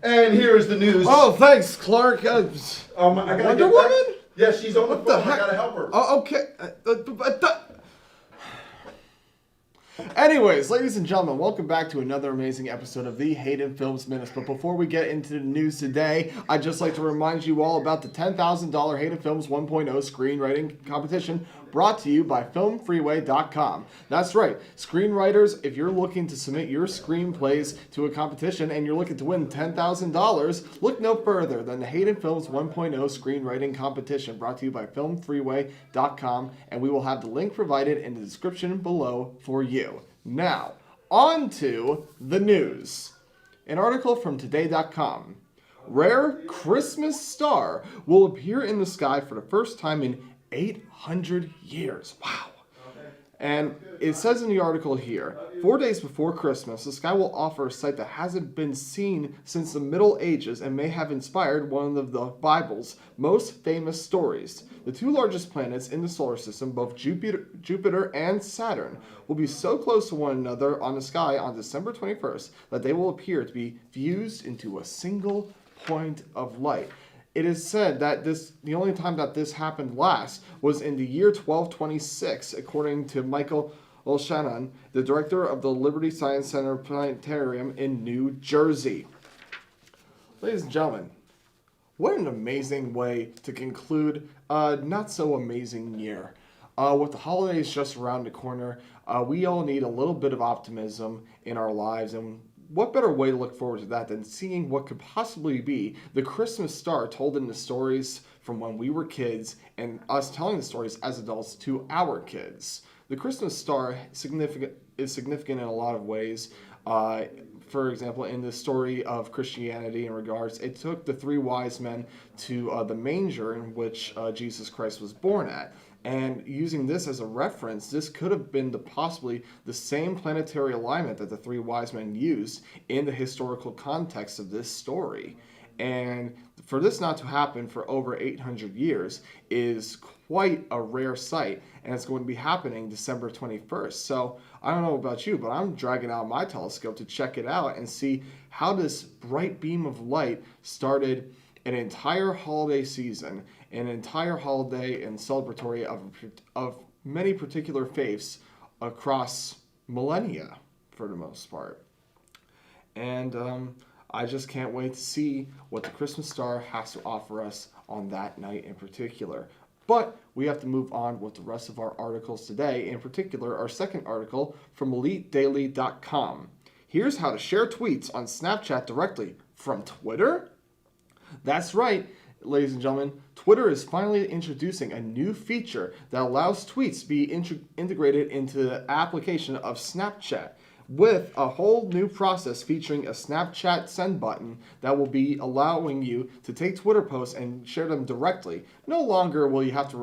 And here is the news. Oh, thanks, Clark. I gotta Wonder Woman? Yeah, she's on the What phone. the heck? I gotta help her. Oh, okay. Anyways, ladies and gentlemen, welcome back to another amazing episode of the Haydenfilms Minutes. But before we get into the news today, I'd just like to remind you all about the $10,000 Haydenfilms 1.0 screenwriting competition brought to you by filmfreeway.com. That's right, screenwriters, if you're looking to submit your screenplays to a competition and you're looking to win $10,000, look no further than the Haydenfilms 1.0 screenwriting competition brought to you by filmfreeway.com, and we will have the link provided in the description below for you. Now, on to the news. An article from today.com. Rare Christmas star will appear in the sky for the first time in 800 years. Wow. And it says in the article here, 4 days before Christmas, the sky will offer a sight that hasn't been seen since the Middle Ages and may have inspired one of the Bible's most famous stories. The two largest planets in the solar system, both Jupiter and Saturn, will be so close to one another on the sky on December 21st that they will appear to be fused into a single point of light. It is said that the only time that this happened last was in the year 1226, according to Michael Shannon, the director of the Liberty Science Center Planetarium in New Jersey. Ladies and gentlemen, what an amazing way to conclude a not-so-amazing year. With the holidays just around the corner, we all need a little bit of optimism in our lives, and what better way to look forward to that than seeing what could possibly be the Christmas star told in the stories from when we were kids and us telling the stories as adults to our kids. The Christmas star is significant in a lot of ways. For example, in the story of Christianity in regards, it took the three wise men to the manger in which Jesus Christ was born at. And using this as a reference, this could have been possibly the same planetary alignment that the three wise men used in the historical context of this story. And for this not to happen for over 800 years is quite a rare sight, and it's going to be happening December 21st. So I don't know about you, but I'm dragging out my telescope to check it out and see how this bright beam of light started an entire holiday season, an entire holiday and celebratory of many particular faiths across millennia, for the most part. And I just can't wait to see what the Christmas star has to offer us on that night in particular. But we have to move on with the rest of our articles today, in particular our second article from EliteDaily.com. Here's how to share tweets on Snapchat directly from Twitter. That's right, ladies and gentlemen. Twitter is finally introducing a new feature that allows tweets to be integrated into the application of Snapchat, with a whole new process featuring a Snapchat send button that will be allowing you to take Twitter posts and share them directly. No longer will you have to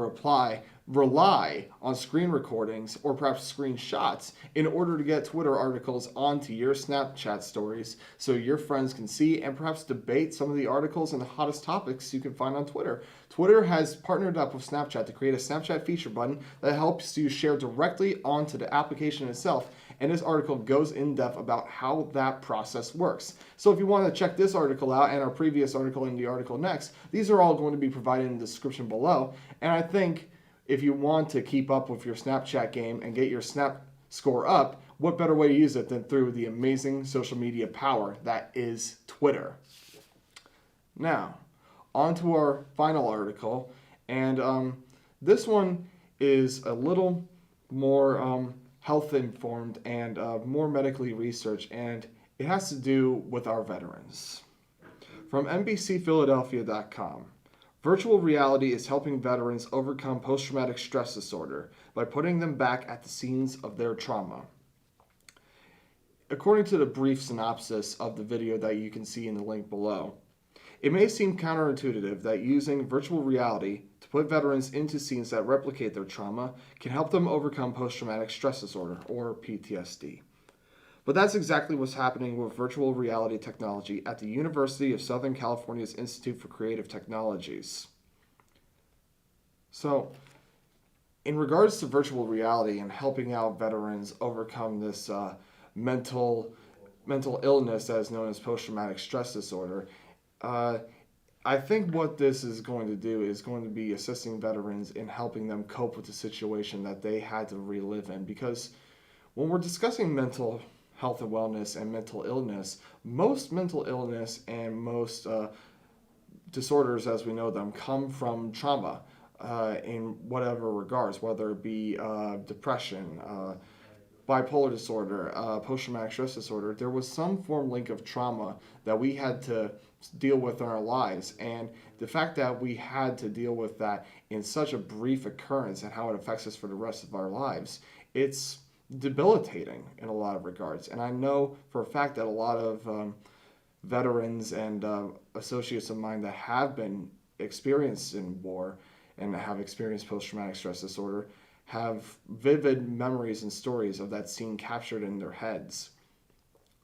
rely on screen recordings or perhaps screenshots in order to get Twitter articles onto your Snapchat stories so your friends can see and perhaps debate some of the articles and the hottest topics you can find on Twitter. Twitter has partnered up with Snapchat to create a Snapchat feature button that helps you share directly onto the application itself, and this article goes in depth about how that process works. So if you want to check this article out and our previous article and the article next, these are all going to be provided in the description below. And I think if you want to keep up with your Snapchat game and get your Snap score up, what better way to use it than through the amazing social media power that is Twitter. Now, on to our final article, and this one is a little more health informed and more medically researched, and it has to do with our veterans. From NBCPhiladelphia.com. Virtual reality is helping veterans overcome post-traumatic stress disorder by putting them back at the scenes of their trauma. According to the brief synopsis of the video that you can see in the link below, it may seem counterintuitive that using virtual reality to put veterans into scenes that replicate their trauma can help them overcome post-traumatic stress disorder, or PTSD. But that's exactly what's happening with virtual reality technology at the University of Southern California's Institute for Creative Technologies. So, in regards to virtual reality and helping out veterans overcome this mental mental illness that is known as post-traumatic stress disorder. I think what this is going to do is going to be assisting veterans in helping them cope with the situation that they had to relive in. Because when we're discussing mental health and wellness and mental illness, most mental illness and most disorders as we know them come from trauma in whatever regards, whether it be depression, bipolar disorder, post-traumatic stress disorder. There was some form link of trauma that we had to deal with in our lives, and the fact that we had to deal with that in such a brief occurrence and how it affects us for the rest of our lives, it's debilitating in a lot of regards. And I know for a fact that a lot of veterans and associates of mine that have been experienced in war and have experienced post-traumatic stress disorder have vivid memories and stories of that scene captured in their heads.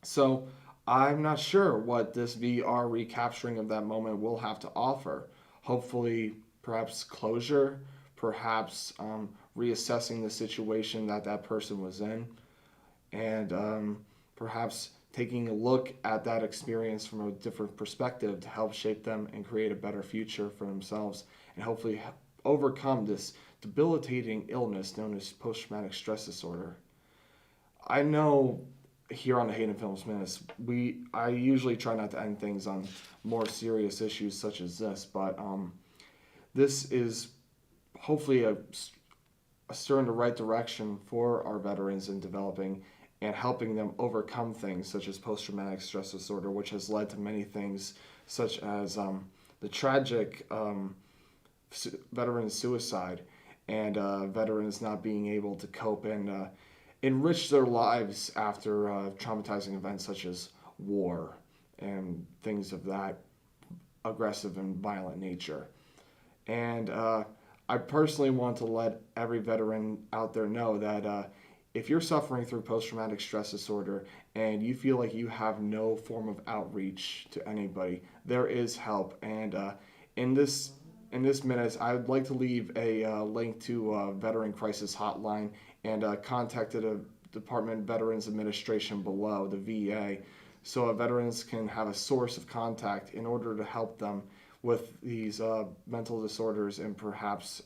So I'm not sure what this VR recapturing of that moment will have to offer. Hopefully, perhaps closure, perhaps reassessing the situation that that person was in, and perhaps taking a look at that experience from a different perspective to help shape them and create a better future for themselves, and hopefully overcome this debilitating illness known as post-traumatic stress disorder. I know here on the Haydenfilms Menace, I usually try not to end things on more serious issues such as this, but this is hopefully a stir in the right direction for our veterans in developing and helping them overcome things such as post-traumatic stress disorder, which has led to many things such as the tragic veteran suicide and veterans not being able to cope and enrich their lives after traumatizing events such as war and things of that aggressive and violent nature. And I personally want to let every veteran out there know that if you're suffering through post-traumatic stress disorder and you feel like you have no form of outreach to anybody, there is help. And in this minute, I would like to leave a link to a Veteran Crisis Hotline and contacted a Department of Veterans Administration below, the VA, so veterans can have a source of contact in order to help them with these mental disorders and perhaps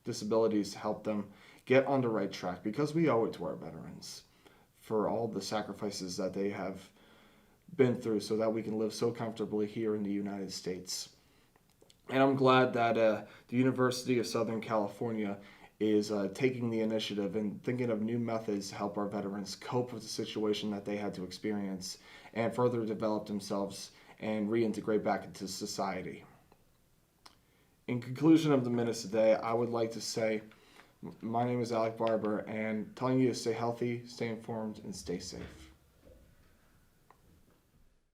disabilities to help them get on the right track, because we owe it to our veterans for all the sacrifices that they have been through so that we can live so comfortably here in the United States. And I'm glad that the University of Southern California is taking the initiative and thinking of new methods to help our veterans cope with the situation that they had to experience and further develop themselves and reintegrate back into society. In conclusion of the minutes today, I would like to say my name is Alec Barber, and telling you to stay healthy, stay informed, and stay safe.